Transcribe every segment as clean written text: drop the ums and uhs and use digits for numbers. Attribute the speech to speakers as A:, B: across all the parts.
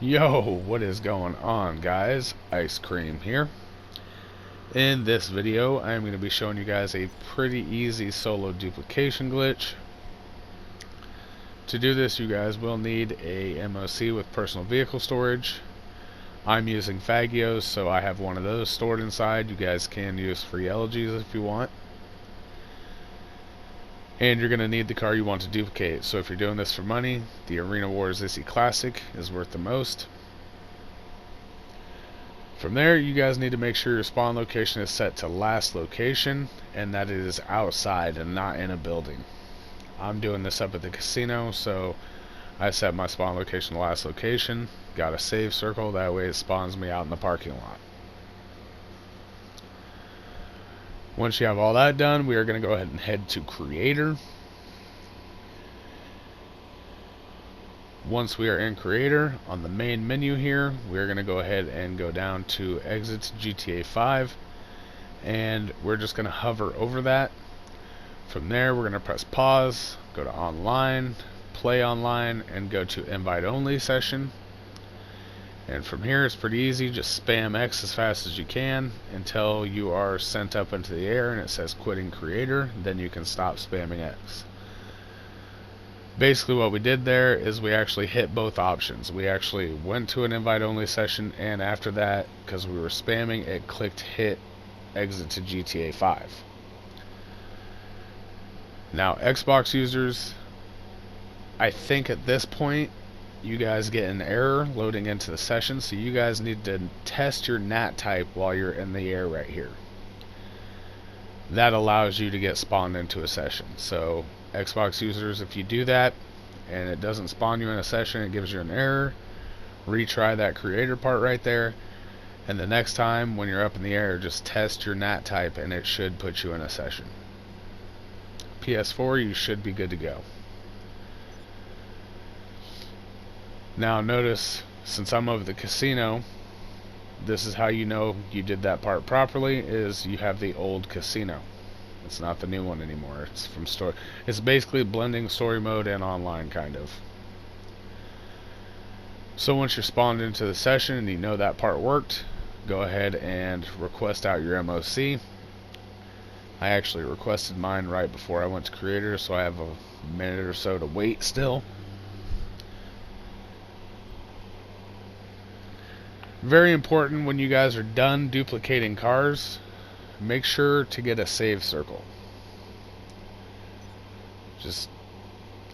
A: Yo, what is going on, guys? Icecream here. In this video, I'm going to be showing you guys a pretty easy solo duplication glitch. To do this, you guys will need a MOC with personal vehicle storage. I'm using Fagios, so I have one of those stored inside. You guys can use free LGs if you want. And you're going to need the car you want to duplicate. So if you're doing this for money, the Arena Wars Issy Classic is worth the most. From there, you guys need to make sure your spawn location is set to last location and that it is outside and not in a building. I'm doing this up at the casino, so I set my spawn location to last location, got a save circle, that way it spawns me out in the parking lot. Once you have all that done, we are going to go ahead and head to Creator. Once we are in Creator, on the main menu here, we're going to go ahead and go down to Exit to GTA 5, and we're just going to hover over that. From there, we're going to press pause, go to Online, Play Online, and go to Invite Only Session. And from here, it's pretty easy. Just spam X as fast as you can until you are sent up into the air and it says Quitting Creator. Then you can stop spamming X. Basically what we did there is we actually hit both options. We actually went to an invite only session, and after that, because we were spamming, it clicked hit exit to GTA 5. Now Xbox users, I think at this point you guys get an error loading into the session, so you guys need to test your NAT type while you're in the air right here. That allows you to get spawned into a session. So Xbox users, if you do that and it doesn't spawn you in a session, it gives you an error, retry that creator part right there, and the next time when you're up in the air, just test your NAT type and it should put you in a session. PS4, you should be good to go. Now notice, since I'm over the casino, this is how you know you did that part properly, is you have the old casino. It's not the new one anymore. It's from story. It's basically blending story mode and online, kind of. So once you're spawned into the session and you know that part worked, go ahead and request out your MOC. I actually requested mine right before I went to Creator, so I have a minute or so to wait still. Very important, when you guys are done duplicating cars, make sure to get a save circle. Just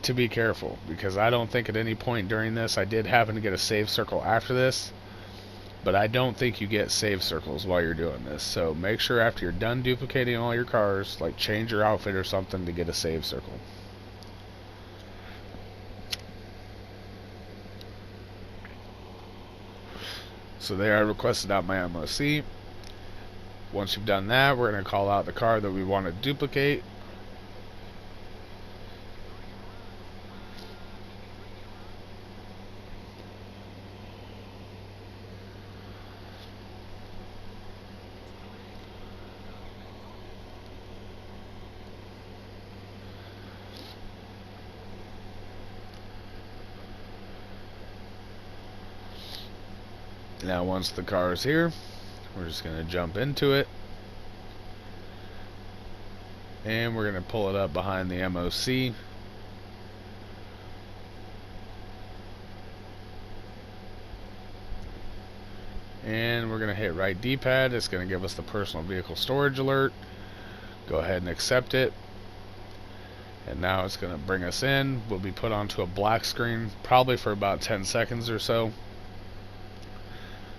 A: to be careful, because I don't think at any point during this, I did happen to get a save circle after this, but I don't think you get save circles while you're doing this. So make sure after you're done duplicating all your cars, like change your outfit or something, to get a save circle. So there, I requested out my MOC. Once you've done that, we're going to call out the car that we want to duplicate. Now once the car is here, we're just going to jump into it, and we're going to pull it up behind the MOC. And we're going to hit right D-pad. It's going to give us the personal vehicle storage alert. Go ahead and accept it. And now it's going to bring us in. We'll be put onto a black screen, probably for about 10 seconds or so.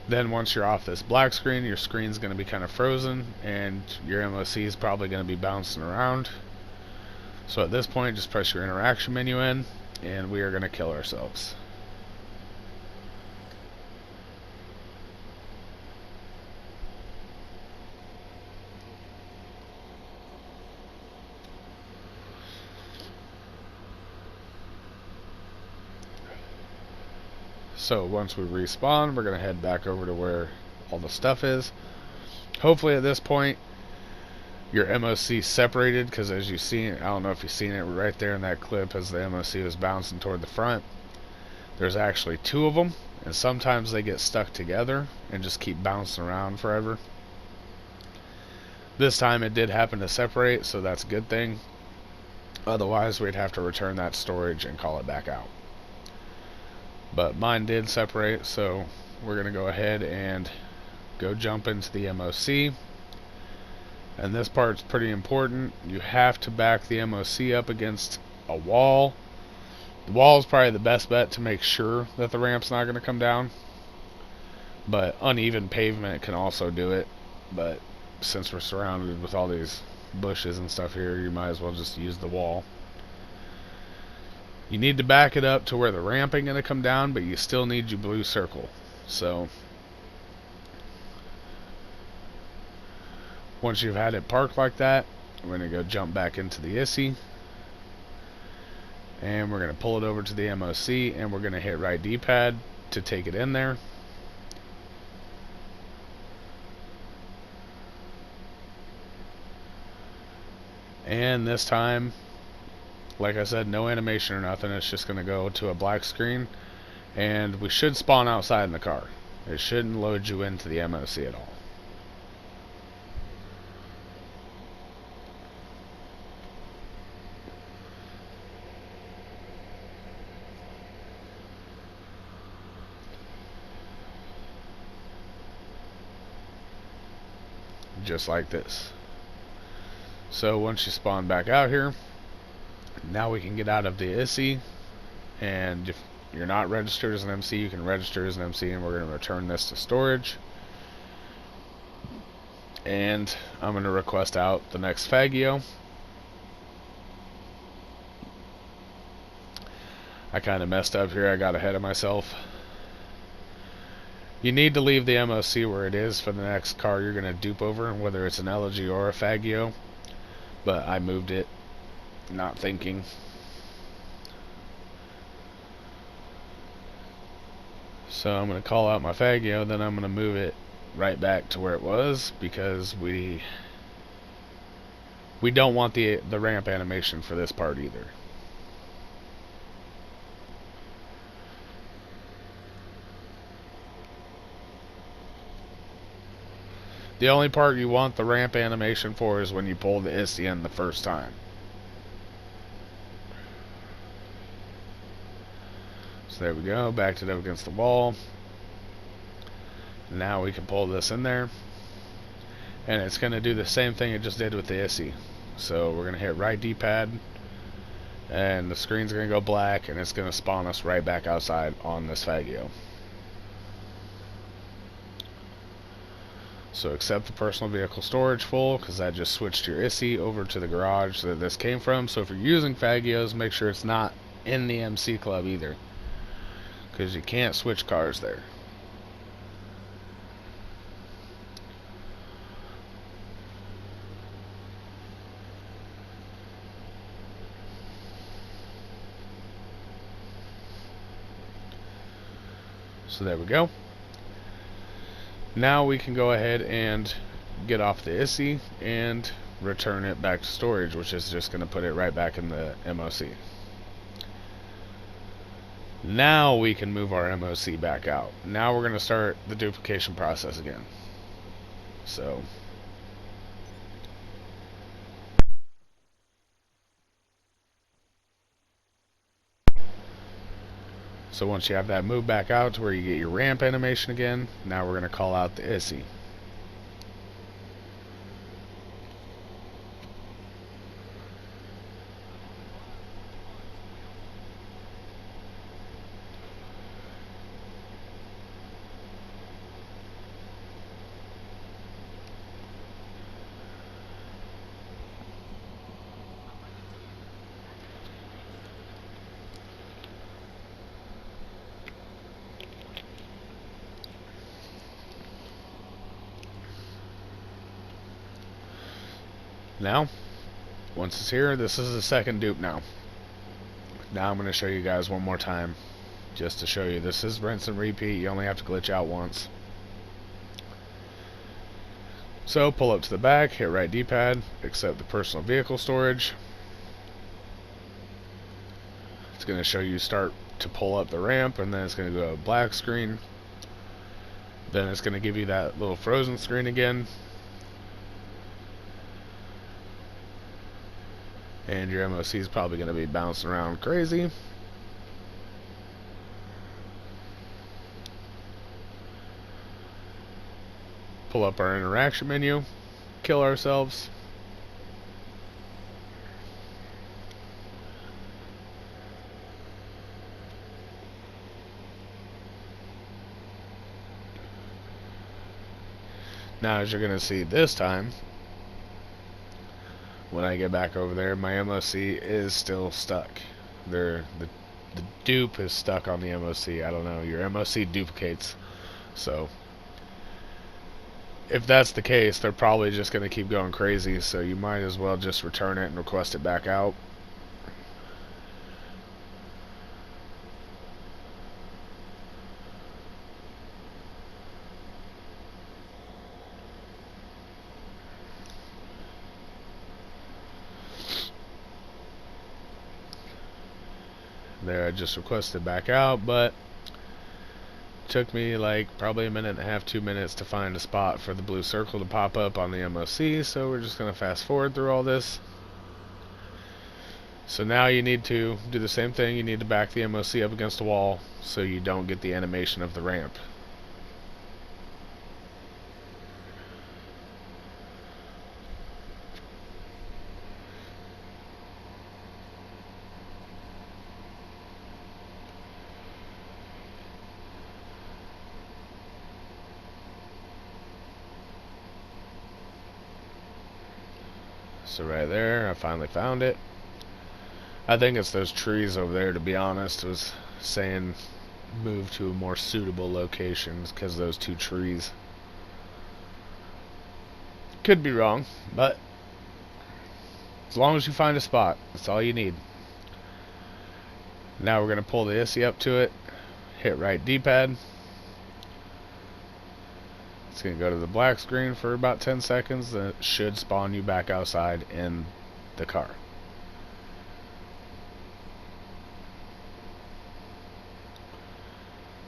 A: Then once you're off this black screen, your screen's going to be kind of frozen, and your MOC is probably going to be bouncing around. So at this point, just press your interaction menu in, and we are going to kill ourselves. So once we respawn, we're going to head back over to where all the stuff is. Hopefully at this point your MOC separated, because as you see, I don't know if you've seen it right there in that clip as the MOC was bouncing toward the front. There's actually two of them, and sometimes they get stuck together and just keep bouncing around forever. This time it did happen to separate, so that's a good thing. Otherwise we'd have to return that storage and call it back out. But mine did separate, so we're going to go ahead and go jump into the MOC. And this part's pretty important. You have to back the MOC up against a wall. The wall is probably the best bet to make sure that the ramp's not going to come down. But uneven pavement can also do it. But since we're surrounded with all these bushes and stuff here, you might as well just use the wall. You need to back it up to where the ramp ain't going to come down, but you still need your blue circle. So once you've had it parked like that, we're going to go jump back into the ISI. And we're going to pull it over to the MOC, and we're going to hit right D-pad to take it in there. And this time, like I said, no animation or nothing. It's just going to go to a black screen. And we should spawn outside in the car. It shouldn't load you into the MOC at all. Just like this. So once you spawn back out here, now we can get out of the ISI, and if you're not registered as an MC, you can register as an MC, and we're going to return this to storage. And I'm going to request out the next Fagio. I kind of messed up here, I got ahead of myself. You need to leave the MOC where it is for the next car you're going to dupe over, whether it's an Elegy or a Fagio. But I moved it, not thinking. So I'm going to call out my Fagio, then I'm going to move it right back to where it was, because we don't want the ramp animation for this part either. The only part you want the ramp animation for is when you pull the ISI in the first time. So there we go, backed it up against the wall. Now we can pull this in there. And it's going to do the same thing it just did with the ISI. So we're going to hit right D-pad. And the screen's going to go black, and it's going to spawn us right back outside on this Fagio. So accept the personal vehicle storage full, because that just switched your ISI over to the garage that this came from. So if you're using Fagios, make sure it's not in the MC club either, because you can't switch cars there. So there we go. Now we can go ahead and get off the ISI and return it back to storage, which is just going to put it right back in the MOC. Now we can move our MOC back out. Now we're going to start the duplication process again. So once you have that moved back out to where you get your ramp animation again, now we're going to call out the ISI. Now, once it's here, this is the second dupe now. Now I'm going to show you guys one more time, just to show you this is rinse and repeat. You only have to glitch out once. So pull up to the back, hit right D-pad, accept the personal vehicle storage. It's going to show you start to pull up the ramp, and then it's going to go to black screen. Then it's going to give you that little frozen screen again. And your MOC is probably going to be bouncing around crazy. Pull up our interaction menu, kill ourselves. Now, as you're going to see this time, when I get back over there, my MOC is still stuck. The dupe is stuck on the MOC. I don't know, your MOC duplicates. So, if that's the case, they're probably just going to keep going crazy, so you might as well just return it and request it back out. There, I just requested back out, but it took me like probably a minute and a half, 2 minutes to find a spot for the blue circle to pop up on the MOC, so we're just going to fast forward through all this. So now you need to do the same thing. You need to back the MOC up against the wall so you don't get the animation of the ramp. So right there, I finally found it. I think it's those trees over there, to be honest. It was saying move to a more suitable location because those two trees. Could be wrong, but as long as you find a spot, that's all you need. Now we're going to pull the ISI up to it, hit right D-pad. It's going to go to the black screen for about 10 seconds, then it should spawn you back outside in the car.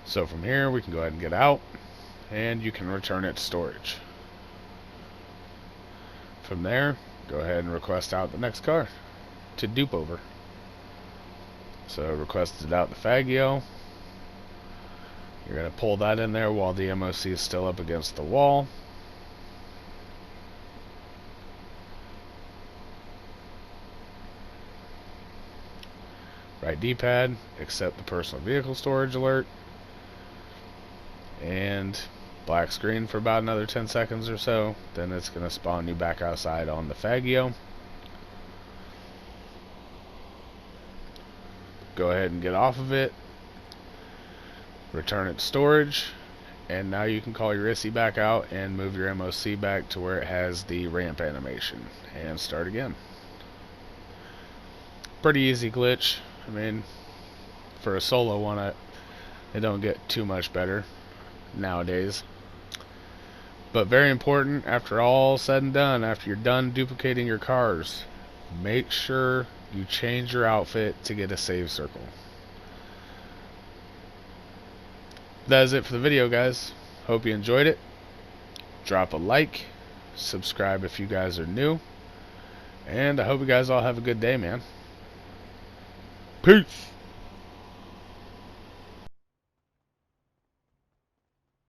A: So from here we can go ahead and get out, and you can return it to storage. From there, go ahead and request out the next car to dupe over. So requested out the Faggio. You're going to pull that in there while the MOC is still up against the wall. Right D-pad, accept the personal vehicle storage alert, and black screen for about another 10 seconds or so. Then it's going to spawn you back outside on the Faggio. Go ahead and get off of it, return it to storage, and now you can call your ISI back out and move your MOC back to where it has the ramp animation and start again. Pretty easy glitch. I mean, for a solo one, it don't get too much better nowadays. But very important, after all said and done, after you're done duplicating your cars, make sure you change your outfit to get a save circle. That is it for the video, guys. Hope you enjoyed it. Drop a like, subscribe if you guys are new, and I hope you guys all have a good day, man. Peace!